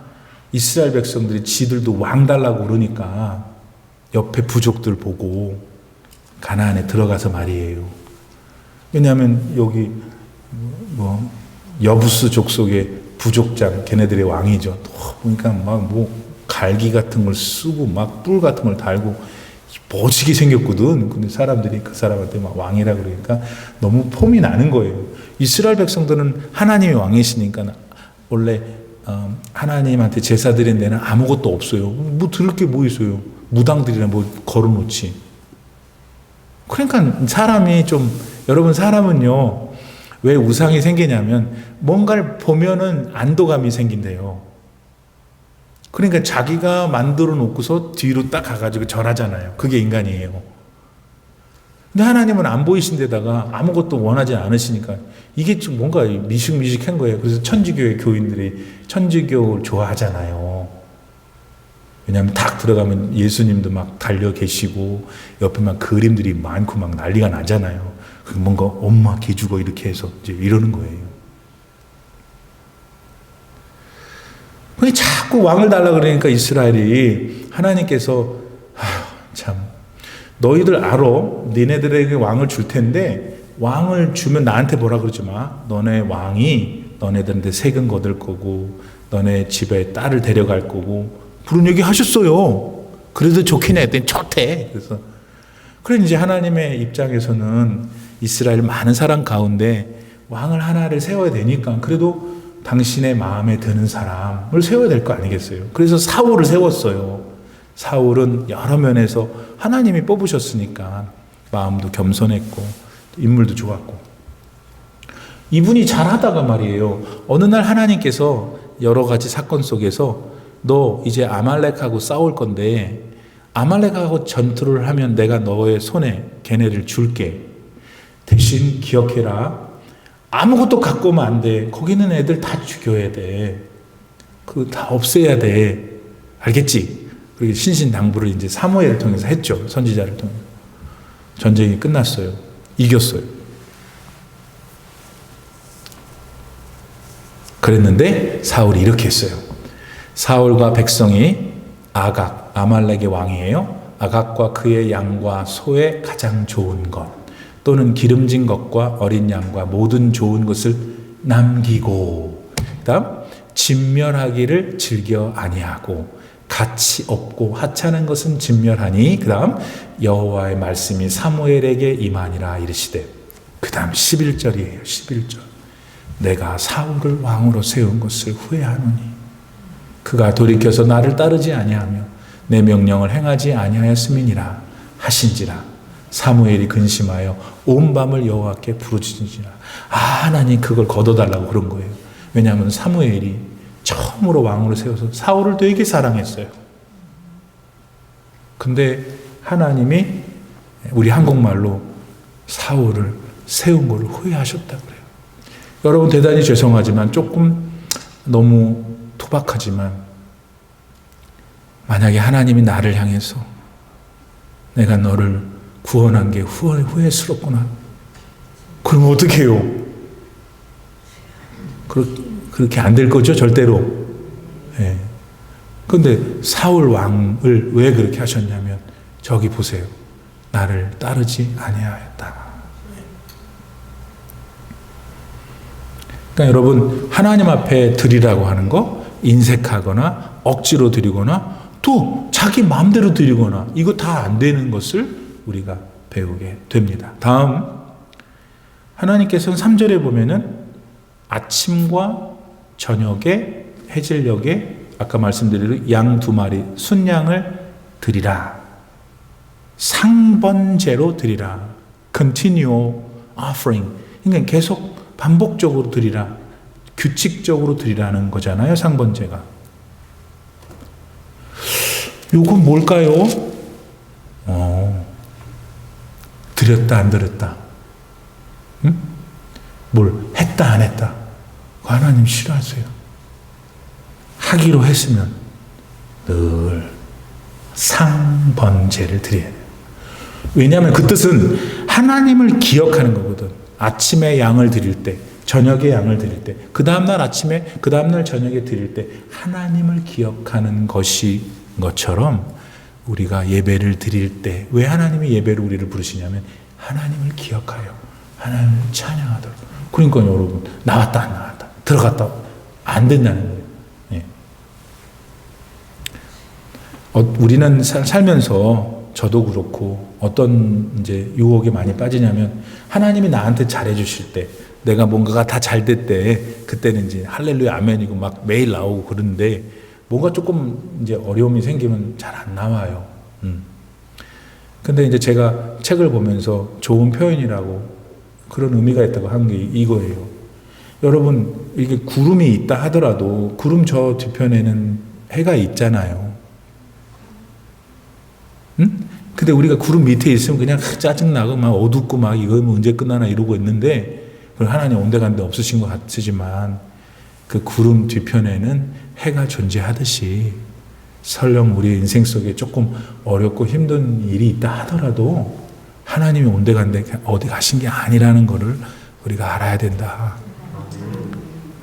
Speaker 1: 이스라엘 백성들이 지들도 왕 달라고 그러니까 옆에 부족들 보고 가나안에 들어가서 말이에요. 왜냐하면 여기 여부스 족속의 부족장, 걔네들의 왕이죠. 또 보니까 막 갈기 같은 걸 쓰고 막 뿔 같은 걸 달고 멋지게 생겼거든. 근데 사람들이 그 사람한테 막 왕이라 그러니까 너무 폼이 나는 거예요. 이스라엘 백성들은 하나님이 왕이시니까 원래 하나님한테 제사 드린 데는 아무것도 없어요. 뭐 드릴 게 뭐 있어요. 무당들이나 뭐 걸어놓지. 그러니까 여러분 사람은요, 왜 우상이 생기냐면 뭔가를 보면은 안도감이 생긴대요. 그러니까 자기가 만들어 놓고서 뒤로 딱 가가지고 절하잖아요. 그게 인간이에요. 근데 하나님은 안 보이신 데다가 아무것도 원하지 않으시니까 이게 좀 뭔가 미식미식한 거예요. 그래서 천주교의 교인들이 천주교를 좋아하잖아요. 왜냐하면 딱 들어가면 예수님도 막 달려 계시고 옆에 막 그림들이 많고 막 난리가 나잖아요. 뭔가 엄마 기주고 이렇게 해서 이제 이러는 거예요. 근데 자꾸 왕을 달라 그러니까 이스라엘이 하나님께서 참 너희들 알아. 니네들에게 왕을 줄 텐데 왕을 주면 나한테 뭐라 그러지 마. 너네 왕이 너네들한테 세금 거둘 거고 너네 집에 딸을 데려갈 거고 그런 얘기 하셨어요. 그래도 좋긴 해. 했더니 좋대. 그래 이제 하나님의 입장에서는 이스라엘 많은 사람 가운데 왕을 하나를 세워야 되니까 그래도 당신의 마음에 드는 사람을 세워야 될 거 아니겠어요. 그래서 사울을 세웠어요. 사울은 여러 면에서 하나님이 뽑으셨으니까 마음도 겸손했고 인물도 좋았고 이분이 잘하다가 말이에요. 어느 날 하나님께서 여러 가지 사건 속에서 너 이제 아말렉하고 싸울 건데 아말렉하고 전투를 하면 내가 너의 손에 걔네를 줄게. 대신 기억해라. 아무것도 갖고 오면 안 돼. 거기 있는 애들 다 죽여야 돼. 그거 다 없애야 돼. 알겠지? 그리고 신신당부를 이제 사무엘을 통해서 했죠. 선지자를 통해서. 전쟁이 끝났어요. 이겼어요. 그랬는데 사울이 이렇게 했어요. 사울과 백성이 아말렉의 왕이에요. 아각과 그의 양과 소의 가장 좋은 것 또는 기름진 것과 어린 양과 모든 좋은 것을 남기고 그다음 진멸하기를 즐겨 아니하고 가치 없고 하찮은 것은 진멸하니 그다음 여호와의 말씀이 사무엘에게 임하니라 이르시되 그다음 11절이에요. 11절 내가 사울을 왕으로 세운 것을 후회하노니 그가 돌이켜서 나를 따르지 아니하며 내 명령을 행하지 아니하였음이니라 하신지라 사무엘이 근심하여 온 밤을 여호와께 부르짖으니라. 하나님 그걸 거둬달라고 그런 거예요. 왜냐하면 사무엘이 처음으로 왕으로 세워서 사울을 되게 사랑했어요. 근데 하나님이 우리 한국말로 사울을 세운 걸 후회하셨다 그래요. 여러분 대단히 죄송하지만 조금 너무 투박하지만 만약에 하나님이 나를 향해서 내가 너를 구원한 게 후회스럽구나. 그럼 어떻게 해요? 그렇게 안 될 거죠, 절대로. 예. 근데 사울 왕을 왜 그렇게 하셨냐면 저기 보세요. 나를 따르지 아니하였다. 그러니까 여러분 하나님 앞에 드리라고 하는 거 인색하거나 억지로 드리거나 또 자기 마음대로 드리거나 이거 다 안 되는 것을 우리가 배우게 됩니다. 다음 하나님께서는 3절에 보면은 아침과 저녁에 해질녘에 아까 말씀드린 양 2마리 순양을 드리라. 상번제로 드리라. Continual offering. 그러니까 계속 반복적으로 드리라. 규칙적으로 드리라는 거잖아요. 상번제가. 이건 뭘까요? 드렸다 안 드렸다. 응? 뭘 했다 안 했다. 하나님 싫어하세요. 하기로 했으면 늘 상번제를 드려야 돼요. 왜냐하면 그 뜻은 하나님을 기억하는 거거든. 아침에 양을 드릴 때, 저녁에 양을 드릴 때, 그 다음날 아침에, 그 다음날 저녁에 드릴 때 하나님을 기억하는 것처럼 우리가 예배를 드릴 때, 왜 하나님이 예배로 우리를 부르시냐면 하나님을 기억하여 하나님을 찬양하도록. 그러니까 여러분, 나왔다 안 나왔다, 들어갔다 안 된다는 거예요. 예. 우리는 살면서 저도 그렇고 어떤 이제 유혹에 많이 빠지냐면, 하나님이 나한테 잘해 주실 때, 내가 뭔가가 다 잘 될 때, 그때는 이제 할렐루야 아멘이고 막 매일 나오고 그러는데, 뭔가 조금 이제 어려움이 생기면 잘 안 나와요. 근데 이제 제가 책을 보면서 좋은 표현이라고, 그런 의미가 있다고 한 게 이거예요. 여러분, 이게 구름이 있다 하더라도 구름 저 뒤편에는 해가 있잖아요. 근데 우리가 구름 밑에 있으면 그냥 짜증나고 막 어둡고 막 이거 뭐 언제 끝나나 이러고 있는데, 하나님 온데간데 없으신 것 같지만 그 구름 뒤편에는 해가 존재하듯이, 설령 우리 인생 속에 조금 어렵고 힘든 일이 있다 하더라도 하나님이 온데간데 어디 가신 게 아니라는 것을 우리가 알아야 된다.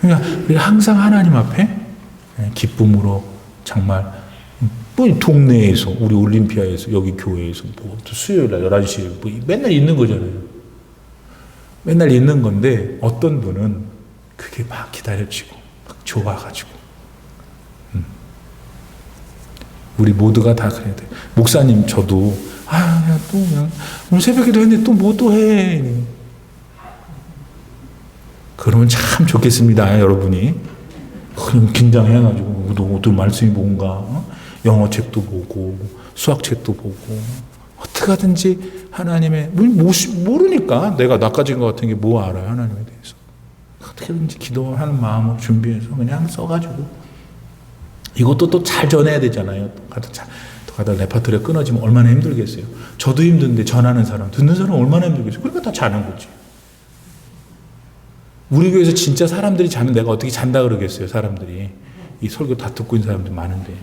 Speaker 1: 그러니까 우리가 항상 하나님 앞에 기쁨으로, 정말 뭐 동네에서, 우리 올림피아에서, 여기 교회에서 뭐 수요일날 11시에 뭐 맨날 있는 거잖아요. 맨날 있는 건데 어떤 분은 그게 막 기다려지고 막 좋아가지고, 우리 모두가 다 그래야 돼. 목사님 저도 또 그냥 오늘 새벽에도 했는데 또 뭐 또 해. 그러면 참 좋겠습니다, 여러분이. 그럼 긴장해가지고 또 말씀이 뭔가, 영어 책도 보고 수학 책도 보고 어떻게 하든지 하나님의, 모르니까 내가 낚아진 것 같은 게 뭐 알아요, 하나님에 대해서. 어떻게든지 기도하는 마음으로 준비해서 그냥 써가지고, 이것도 또 잘 전해야 되잖아요. 가다 레파토리가 끊어지면 얼마나 힘들겠어요. 저도 힘든데 전하는 사람, 듣는 사람 얼마나 힘들겠어요. 그러니까 다 자는 거지. 우리 교회에서 진짜 사람들이 자면 내가 어떻게 잔다 그러겠어요. 사람들이 이 설교 다 듣고 있는 사람들 많은데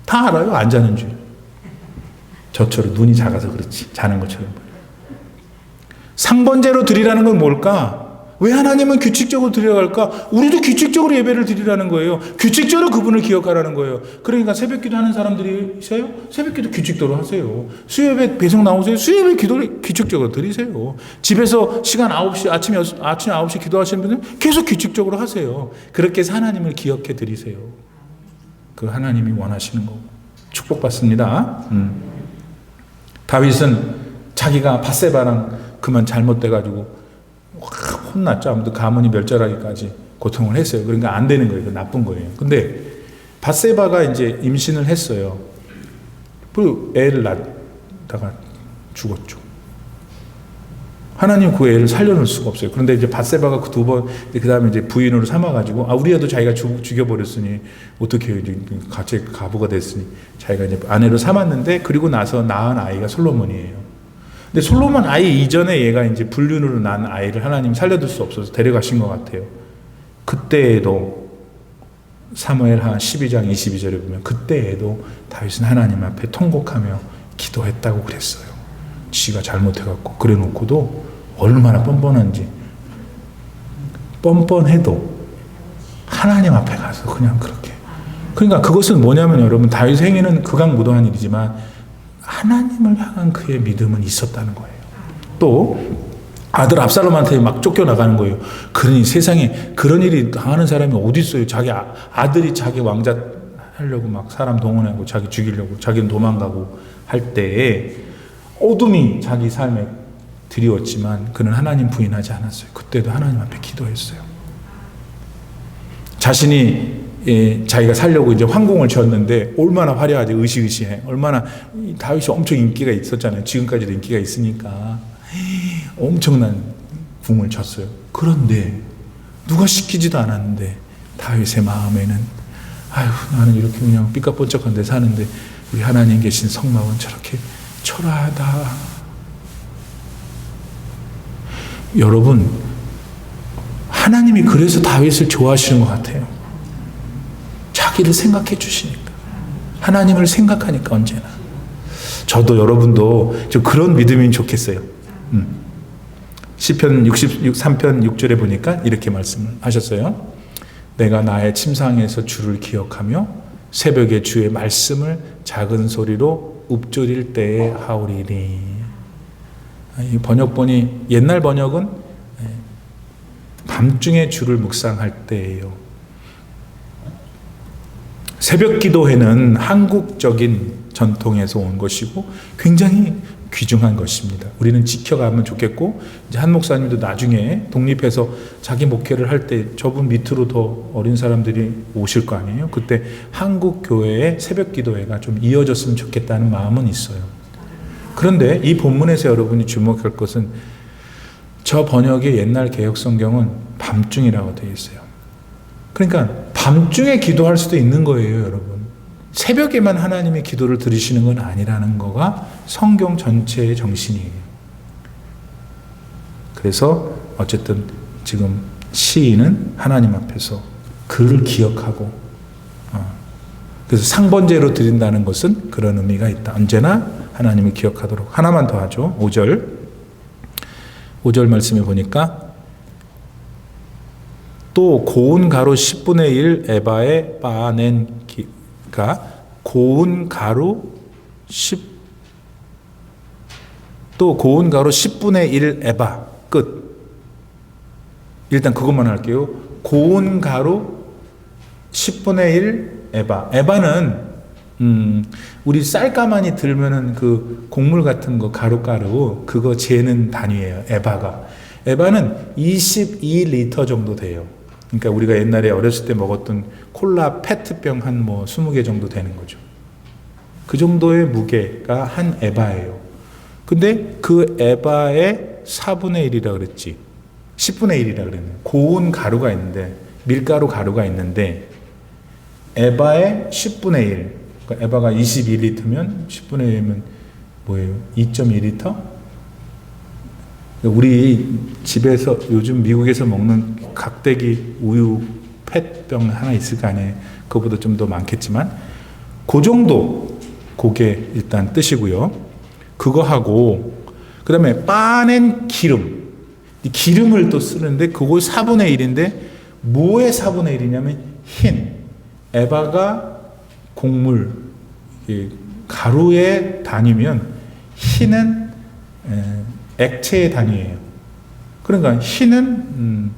Speaker 1: 다 알아요, 안 자는 줄. 저처럼 눈이 작아서 그렇지, 자는 것처럼. 상번제로 드리라는 건 뭘까? 왜 하나님은 규칙적으로 드려갈까? 우리도 규칙적으로 예배를 드리라는 거예요. 규칙적으로 그분을 기억하라는 거예요. 그러니까 새벽기도 하는 사람들이 있어요? 새벽기도 규칙적으로 하세요. 수요예배 배송 나오세요? 수요예배 기도를 규칙적으로 드리세요. 집에서 시간 9시, 아침 9시 기도하시는 분들 계속 규칙적으로 하세요. 그렇게 해서 하나님을 기억해 드리세요. 그 하나님이 원하시는 거고. 축복받습니다. 다윗은 자기가 밧세바랑 그만 잘못돼가지고 혼났죠. 아무튼 가문이 멸절하기까지 고통을 했어요. 그러니까 안 되는 거예요. 나쁜 거예요. 근데 밧세바가 이제 임신을 했어요. 그 애를 낳다가 죽었죠. 하나님 그 애를 살려놓을 수가 없어요. 그런데 이제 밧세바가 그 두 번, 그 다음에 이제 부인으로 삼아가지고, 우리 애도 자기가 죽여버렸으니 어떻게 해요? 같이 가부가 됐으니 자기가 이제 아내로 삼았는데, 그리고 나서 낳은 아이가 솔로몬이에요. 근데 솔로몬 아이 이전에 얘가 이제 불륜으로 낳은 아이를 하나님 살려둘 수 없어서 데려가신 것 같아요. 그때에도 사무엘하 12장 22절에 보면, 그때에도 다윗은 하나님 앞에 통곡하며 기도했다고 그랬어요. 지가 잘못해갖고. 그래 놓고도 얼마나 뻔뻔한지, 뻔뻔해도 하나님 앞에 가서 그냥 그렇게. 그러니까 그것은 뭐냐면, 여러분, 다윗의 행위는 극악무도한 일이지만 하나님을 향한 그의 믿음은 있었다는 거예요. 또 아들 압살롬한테 막 쫓겨나가는 거예요. 그러니 세상에 그런 일이 당하는 사람이 어디 있어요. 자기 아들이 자기 왕자 하려고 막 사람 동원하고 자기 죽이려고, 자기는 도망가고 할 때에 어둠이 자기 삶에 드리웠지만 그는 하나님 부인하지 않았어요. 그때도 하나님 앞에 기도했어요. 자신이 자기가 살려고 이제 황궁을 지었는데 얼마나 화려하지, 으시으시해. 얼마나 다윗이 엄청 인기가 있었잖아요. 지금까지도 인기가 있으니까 엄청난 궁을 쳤어요. 그런데 누가 시키지도 않았는데 다윗의 마음에는, 나는 이렇게 그냥 삐까뻔쩍한데 사는데 우리 하나님 계신 성막은 저렇게 초라하다. 여러분, 하나님이 그래서 다윗을 좋아하시는 것 같아요. 자기를 생각해 주시니까. 하나님을 생각하니까. 언제나 저도 여러분도 좀 그런 믿음이면 좋겠어요. 시편 63편 6절에 보니까 이렇게 말씀을 하셨어요. 내가 나의 침상에서 주를 기억하며 새벽에 주의 말씀을 작은 소리로 읊조릴 때에 하오리니. 이 번역본이 옛날 번역은 밤중에 주를 묵상할 때예요. 새벽 기도회는 한국적인 전통에서 온 것이고 굉장히 귀중한 것입니다. 우리는 지켜가면 좋겠고, 이제 한 목사님도 나중에 독립해서 자기 목회를 할 때 저분 밑으로 더 어린 사람들이 오실 거 아니에요. 그때 한국 교회의 새벽 기도회가 좀 이어졌으면 좋겠다는 마음은 있어요. 그런데 이 본문에서 여러분이 주목할 것은 저 번역의 옛날 개혁 성경은 밤중이라고 되어 있어요. 그러니까 밤중에 기도할 수도 있는 거예요, 여러분. 새벽에만 하나님의 기도를 들으시는 건 아니라는 거가 성경 전체의 정신이에요. 그래서 어쨌든 지금 시인은 하나님 앞에서 그를 기억하고, 그래서 상번제로 드린다는 것은 그런 의미가 있다. 언제나 하나님을 기억하도록. 하나만 더 하죠. 5절 말씀에 보니까 또 고운 가루 10분의 1 에바에 빻아낸 고운 가루 10분의 1 에바 끝. 일단 그것만 할게요. 고운 가루 10분의 1 에바. 에바는 우리 쌀가마니 들면은 그 곡물 같은 거 가루 그거 재는 단위예요. 에바는 22리터 정도 돼요. 그러니까 우리가 옛날에 어렸을 때 먹었던 콜라 페트병 한 20개 정도 되는 거죠. 그 정도의 무게가 한 에바예요. 근데 그 에바의 4분의 1이라 그랬지. 10분의 1이라 그랬네. 고운 가루가 있는데, 밀가루 가루가 있는데 에바의 10분의 1. 그러니까 에바가 22리터면 10분의 1이면 뭐예요? 2.2리터? 우리 집에서 요즘 미국에서 먹는 각대기 우유 펫병 하나 있을 거 아니에요. 그거보다 좀 더 많겠지만 그 정도 고게 일단 뜨시고요. 그거 하고 그 다음에 빻아낸 기름, 이 기름을 또 쓰는데 그거 4분의 1인데 뭐의 4분의 1이냐면 흰 에바가 곡물 가루의 단위면 흰은 액체의 단위예요. 그러니까 흰은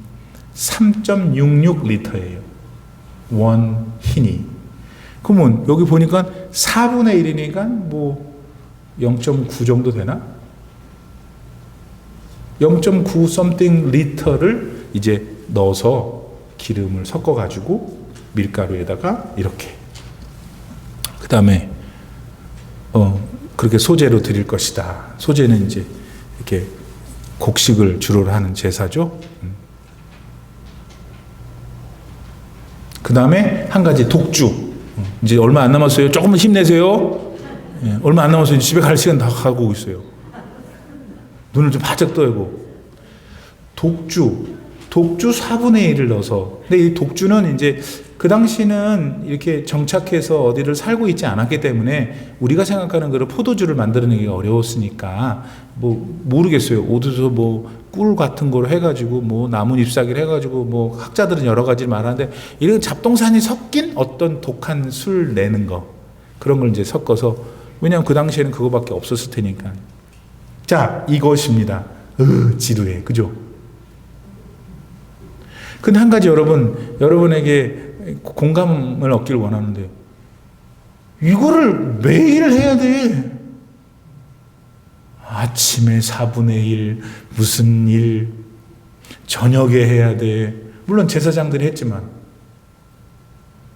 Speaker 1: 3.66리터예요. 원 흰이. 그러면 여기 보니까 4분의 1이니까 뭐 0.9 정도 되나? 0.9 something 리터를 이제 넣어서 기름을 섞어가지고 밀가루에다가 이렇게. 그 다음에 그렇게 소제로 드릴 것이다. 소제는 이제 이렇게 곡식을 주로 하는 제사죠. 그 다음에 한 가지 독주. 이제 얼마 안 남았어요. 조금만 힘내세요. 얼마 안 남았어요. 집에 갈 시간 다 가고 있어요. 눈을 좀 바짝 떠고. 독주 4분의 1을 넣어서. 근데 이 독주는 이제 그 당시는 이렇게 정착해서 어디를 살고 있지 않았기 때문에 우리가 생각하는 그런 포도주를 만들어내기가 어려웠으니까 뭐 모르겠어요. 어디서 뭐 꿀 같은 걸 해가지고 뭐 나뭇 잎사귀를 해가지고 뭐 학자들은 여러 가지를 말하는데 이런 잡동산이 섞인 어떤 독한 술 내는 거 그런 걸 이제 섞어서 왜냐하면 그 당시에는 그거밖에 없었을 테니까. 자, 이것입니다. 지루해, 그죠? 근데 한 가지 여러분에게 공감을 얻기를 원하는데 이거를 매일 해야 돼. 아침에 4분의 1 무슨 일, 저녁에 해야 돼. 물론 제사장들이 했지만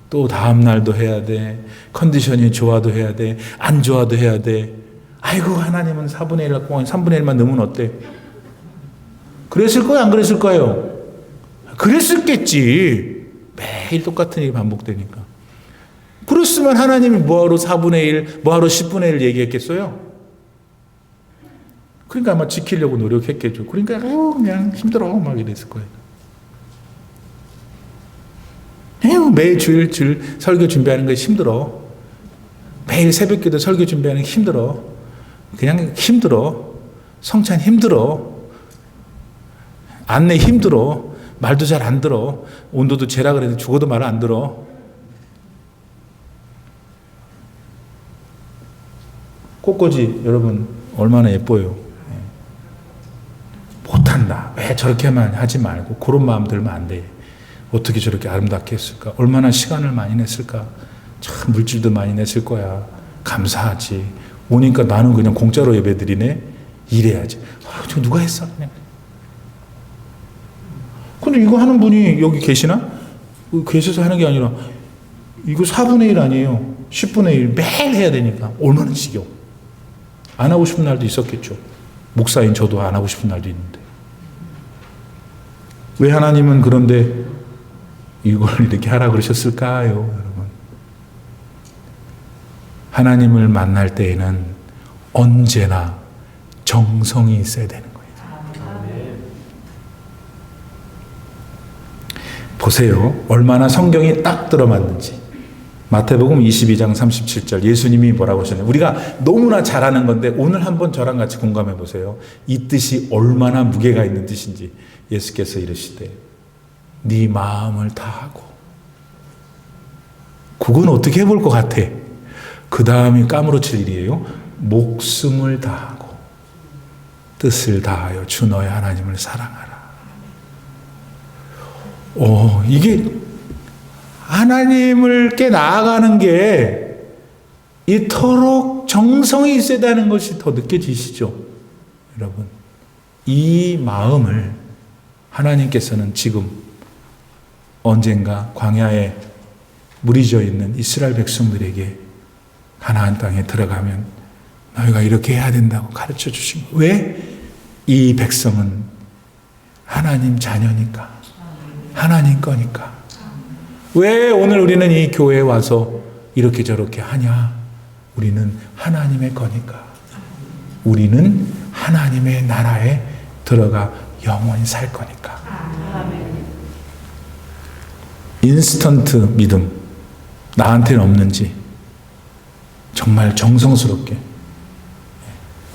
Speaker 1: 또 다음 날도 해야 돼. 컨디션이 좋아도 해야 돼. 안 좋아도 해야 돼. 아이고 하나님은 4분의 1 갖고 3분의 1만 넣으면 어때? 그랬을 거예요? 안 그랬을 거예요? 그랬을겠지. 매일 똑같은 일이 반복되니까. 그랬으면 하나님이 뭐하러 4분의 1, 뭐하러 10분의 1 얘기했겠어요? 그러니까 아마 지키려고 노력했겠죠. 그러니까 그냥 힘들어 막 이랬을 거예요. 매일 주일 설교 준비하는 거 힘들어. 매일 새벽기도 설교 준비하는 게 힘들어. 그냥 힘들어. 성찬 힘들어. 안내 힘들어. 말도 잘 안 들어. 온도도 재라 그래도 죽어도 말 안 들어. 꽃꽂이 여러분 얼마나 예뻐요. 못한다. 왜 저렇게만 하지 말고 그런 마음 들면 안 돼. 어떻게 저렇게 아름답게 했을까? 얼마나 시간을 많이 냈을까? 참 물질도 많이 냈을 거야. 감사하지. 오니까 나는 그냥 공짜로 예배드리네. 이래야지. 저 누가 했어? 그냥. 근데 이거 하는 분이 여기 계시나? 계셔서 하는 게 아니라 이거 4분의 1 아니에요. 10분의 1 매일 해야 되니까 얼마나 지겨워. 안 하고 싶은 날도 있었겠죠. 목사인 저도 안 하고 싶은 날도 있는데. 왜 하나님은 그런데 이걸 이렇게 하라 그러셨을까요, 여러분? 하나님을 만날 때에는 언제나 정성이 있어야 되는 거예요. 보세요. 얼마나 성경이 딱 들어맞는지. 마태복음 22장 37절 예수님이 뭐라고 하셨나요? 우리가 너무나 잘 아는 건데 오늘 한번 저랑 같이 공감해 보세요. 이 뜻이 얼마나 무게가 있는 뜻인지. 예수께서 이르시되 네 마음을 다하고. 그건 어떻게 해볼 것 같아? 그 다음이 까무러칠 일이에요. 목숨을 다하고 뜻을 다하여 주 너의 하나님을 사랑하라. 이게 하나님을께 나아가는 게 이토록 정성이 있어야 되는 것이 더 느껴지시죠? 여러분, 이 마음을 하나님께서는 지금 언젠가 광야에 무리져 있는 이스라엘 백성들에게 가나안 땅에 들어가면 너희가 이렇게 해야 된다고 가르쳐 주신 거예요. 왜? 이 백성은 하나님 자녀니까. 하나님 거니까. 왜 오늘 우리는 이 교회에 와서 이렇게 저렇게 하냐? 우리는 하나님의 거니까. 우리는 하나님의 나라에 들어가 영원히 살 거니까. 인스턴트 믿음 나한테는 없는지 정말 정성스럽게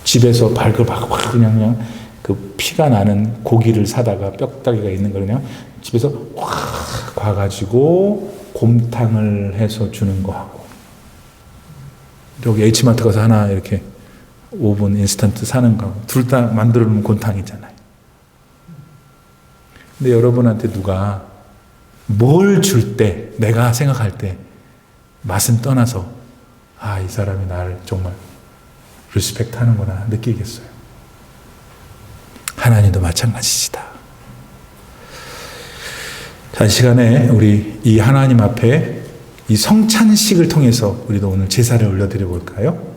Speaker 1: 집에서 발그박 그냥 그 피가 나는 고기를 사다가 뼈다귀가 있는 걸 그냥 집에서 확 과가지고 곰탕을 해서 주는 거 하고, 여기 H마트 가서 하나 이렇게 5분 인스턴트 사는 거 둘 다 만들어 놓으면 곰탕이잖아요. 근데 여러분한테 누가 뭘 줄 때, 내가 생각할 때 맛은 떠나서 이 사람이 나를 정말 리스펙트 하는구나 느끼겠어요. 하나님도 마찬가지시다. 자, 이 시간에 우리 이 하나님 앞에 이 성찬식을 통해서 우리도 오늘 제사를 올려드려 볼까요?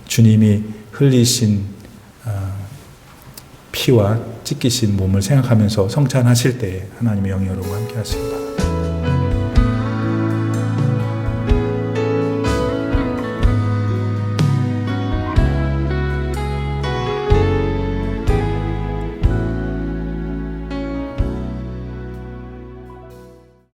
Speaker 1: 주님이 흘리신 피와 찢기신 몸을 생각하면서 성찬하실 때 하나님의 영이 여러분과 함께 하시기 바랍니다.